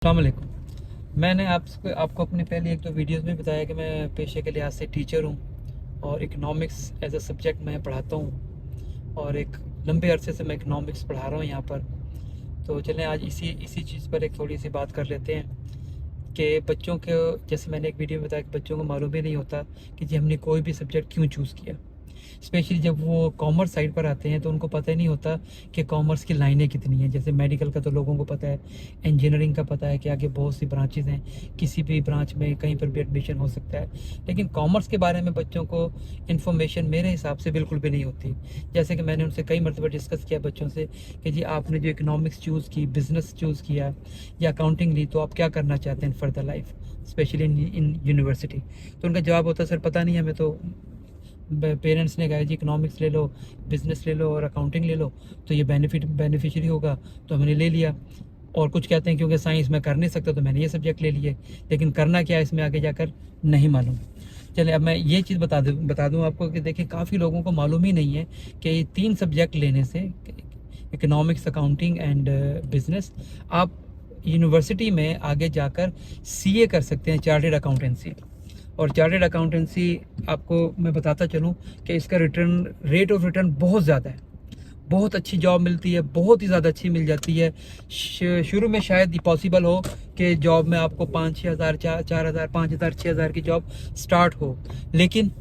अस्सलाम वालेकुम। मैंने आपको अपने पहले एक दो वीडियोस में बताया कि मैं पेशे के लिहाज से टीचर हूँ और इकनॉमिक्स एज अ सब्जेक्ट मैं पढ़ाता हूँ और एक लंबे अरसे से मैं इकनॉमिक्स पढ़ा रहा हूँ यहाँ पर। तो चलें आज इसी इसी चीज़ पर एक थोड़ी सी बात कर लेते हैं कि बच्चों को, जैसे मैंने एक वीडियो में बताया कि बच्चों को मालूम ही नहीं होता कि जी हमने कोई भी सब्जेक्ट क्यों चूज़ किया। स्पेशली जब वो कॉमर्स साइड पर आते हैं तो उनको पता ही नहीं होता कि कॉमर्स की लाइनें कितनी हैं। जैसे मेडिकल का तो लोगों को पता है, इंजीनियरिंग का पता है कि आगे बहुत सी ब्रांचेस हैं, किसी भी ब्रांच में कहीं पर भी एडमिशन हो सकता है। लेकिन कॉमर्स के बारे में बच्चों को इन्फॉर्मेशन मेरे हिसाब से बिल्कुल भी नहीं होती। जैसे कि मैंने उनसे कई मरतबा डिस्कस किया बच्चों से कि जी आपने जो इकनॉमिक्स चूज़ की, बिज़नेस चूज़ किया या अकाउंटिंग ली, तो आप क्या करना चाहते हैं further life, specially in university. तो उनका जवाब होता है सर पता नहीं हमें, तो पेरेंट्स ने कहा जी इकनॉमिक्स ले लो, बिज़नेस ले लो और अकाउंटिंग ले लो, तो ये बेनिफिशियरी होगा, तो हमने ले लिया। और कुछ कहते हैं क्योंकि साइंस में कर नहीं सकता तो मैंने ये सब्जेक्ट ले लिए, लेकिन करना क्या है इसमें आगे जाकर नहीं मालूम। चलिए अब मैं ये चीज़ बता दूं आपको कि देखिए काफ़ी लोगों को मालूम ही नहीं है कि ये 3 सब्जेक्ट लेने से, इकनॉमिक्स, अकाउंटिंग एंड बिज़नेस, आप यूनिवर्सिटी में आगे जाकर सीए कर सकते हैं, चार्टर्ड अकाउंटेंसी। और चार्टर्ड अकाउंटेंसी आपको मैं बताता चलूँ कि इसका रेट ऑफ रिटर्न बहुत ज़्यादा है, बहुत अच्छी जॉब मिलती है, बहुत ही ज़्यादा अच्छी मिल जाती है। शुरू में शायद पॉसिबल हो कि जॉब में आपको 5-6 हज़ार, 4-4 हज़ार, 5 हज़ार, 6 हज़ार की जॉब स्टार्ट हो, लेकिन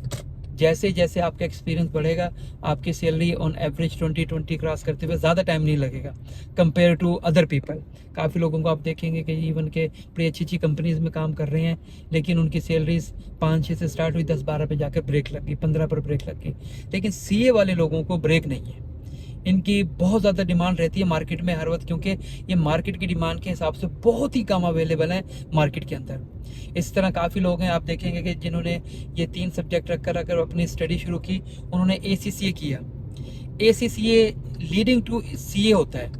जैसे जैसे आपका एक्सपीरियंस बढ़ेगा आपकी सैलरी ऑन एवरेज 20 क्रॉस करते हुए ज़्यादा टाइम नहीं लगेगा कंपेयर टू अदर पीपल। काफ़ी लोगों को आप देखेंगे कि इवन के बड़ी अच्छी अच्छी कंपनीज़ में काम कर रहे हैं, लेकिन उनकी सैलरीज 5-6 से स्टार्ट हुई, 10-12 पे जाकर ब्रेक लग गई, 15 पर ब्रेक लग गई। लेकिन सीए वाले लोगों को ब्रेक नहीं है, इनकी बहुत ज़्यादा डिमांड रहती है मार्केट में हर वक्त, क्योंकि ये मार्केट की डिमांड के हिसाब से बहुत ही कम अवेलेबल है मार्केट के अंदर। इस तरह काफ़ी लोग हैं आप देखेंगे कि जिन्होंने ये 3 सब्जेक्ट रख कर अगर अपनी स्टडी शुरू की, उन्होंने ACCA किया। ACCA लीडिंग टू CA होता है।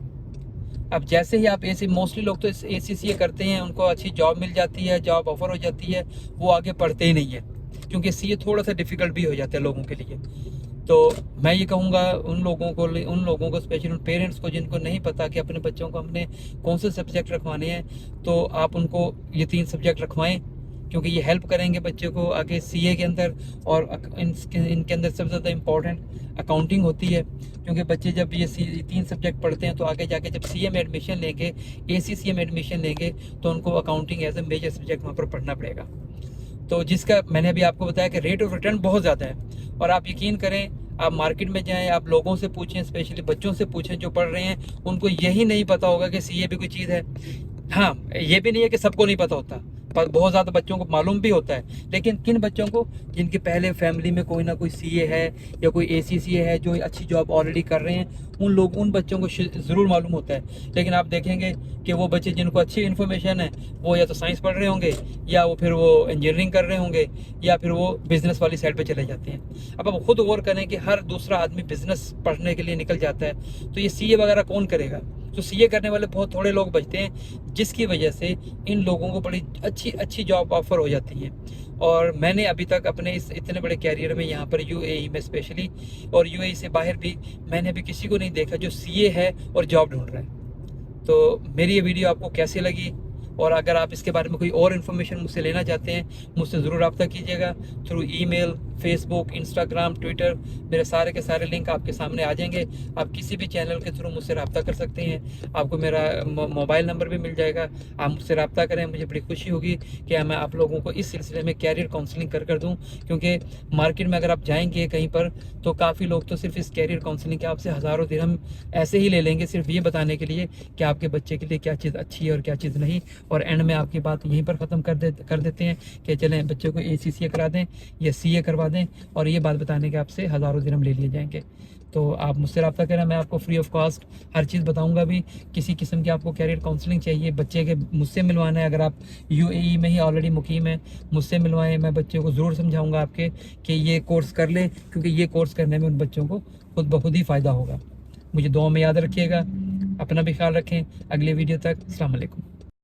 अब जैसे ही आप मोस्टली लोग तो इस ACCA करते हैं, उनको अच्छी जॉब मिल जाती है, जॉब ऑफर हो जाती है, वो आगे पढ़ते ही नहीं है, क्योंकि CA थोड़ा सा डिफिकल्ट भी हो जाता है लोगों के लिए। तो मैं ये कहूँगा उन लोगों को स्पेशली उन पेरेंट्स को जिनको नहीं पता कि अपने बच्चों को हमने कौन से सब्जेक्ट रखवाने हैं, तो आप उनको ये 3 सब्जेक्ट रखवाएं, क्योंकि ये हेल्प करेंगे बच्चे को आगे CA के अंदर। और इनके अंदर सबसे ज़्यादा इम्पॉर्टेंट अकाउंटिंग होती है, क्योंकि बच्चे जब ये 3 सब्जेक्ट पढ़ते हैं तो आगे जाके जब CA में एडमिशन लेंगे, ACCA में एडमिशन लेंगे, तो उनको accounting as a major subject वहाँ पर पढ़ना पड़ेगा। तो जिसका मैंने अभी आपको बताया कि रेट ऑफ रिटर्न बहुत ज़्यादा है। और आप यकीन करें, आप मार्केट में जाएं, आप लोगों से पूछें, स्पेशली बच्चों से पूछें जो पढ़ रहे हैं, उनको यही नहीं पता होगा कि CA भी कोई चीज़ है। हाँ, ये भी नहीं है कि सबको नहीं पता होता, पर बहुत ज़्यादा बच्चों को मालूम भी होता है। लेकिन किन बच्चों को, जिनके पहले फैमिली में कोई ना कोई CA है या कोई ACCA है, जो अच्छी जॉब ऑलरेडी कर रहे हैं, उन बच्चों को ज़रूर मालूम होता है। लेकिन आप देखेंगे कि वो बच्चे जिनको अच्छी इन्फॉर्मेशन है, वो या तो साइंस पढ़ रहे होंगे, या वो फिर वो इंजीनियरिंग कर रहे होंगे, या फिर वो बिज़नेस वाली साइड पे चले जाते हैं। अब आप खुद गौर करें कि हर दूसरा आदमी बिज़नेस पढ़ने के लिए निकल जाता है, तो ये CA वगैरह कौन करेगा? तो CA करने वाले बहुत थोड़े लोग बचते हैं, जिसकी वजह से इन लोगों को बड़ी अच्छी अच्छी जॉब ऑफर हो जाती है। और मैंने अभी तक अपने इस इतने बड़े कैरियर में यहाँ पर UAE में स्पेशली, और UAE से बाहर भी, मैंने अभी किसी को नहीं देखा जो CA है और जॉब ढूंढ रहा है। तो मेरी ये वीडियो आपको कैसी लगी, और अगर आप इसके बारे में कोई और इन्फॉर्मेशन मुझसे लेना चाहते हैं, मुझसे ज़रूर रब्ता कीजिएगा through email, Facebook, Instagram, Twitter. मेरे सारे के सारे लिंक आपके सामने आ जाएंगे। आप किसी भी चैनल के थ्रू मुझसे रब्ता कर सकते हैं। आपको मेरा मोबाइल नंबर भी मिल जाएगा, आप मुझसे रब्ता करें। मुझे बड़ी खुशी होगी कि मैं आप लोगों को इस सिलसिले में कैरियर काउंसलिंग कर दूँ, क्योंकि मार्केट में अगर आप जाएंगे कहीं पर, तो काफ़ी लोग तो सिर्फ इस कैरियर काउंसलिंग के आपसे हज़ारों दिरहम ऐसे ही ले लेंगे, सिर्फ ये बताने के लिए कि आपके बच्चे के लिए क्या चीज़ अच्छी है और क्या चीज़ नहीं। और एंड में आपकी बात यहीं पर ख़त्म कर देते हैं कि चलें बच्चे को ACCA करा दें या CA करवा दें, और ये बात बताने के आपसे हज़ारों दिरहम ले लिए जाएंगे। तो आप मुझसे रब्ता करें, मैं आपको फ्री ऑफ कॉस्ट हर चीज़ बताऊंगा भी। किसी किस्म की आपको कैरियर काउंसलिंग चाहिए, बच्चे के मुझसे मिलवाना है, अगर आप UAE में ही ऑलरेडी मुकीम है, मुझसे मिलवाएं। मैं बच्चे को ज़रूर समझाऊंगा आपके कि ये कोर्स कर लें, क्योंकि ये कोर्स करने में उन बच्चों को खुद ब खुद ही फ़ायदा होगा। मुझे दुआ में याद रखिएगा, अपना भी ख्याल रखें। अगले वीडियो तक अस्सलाम वालेकुम।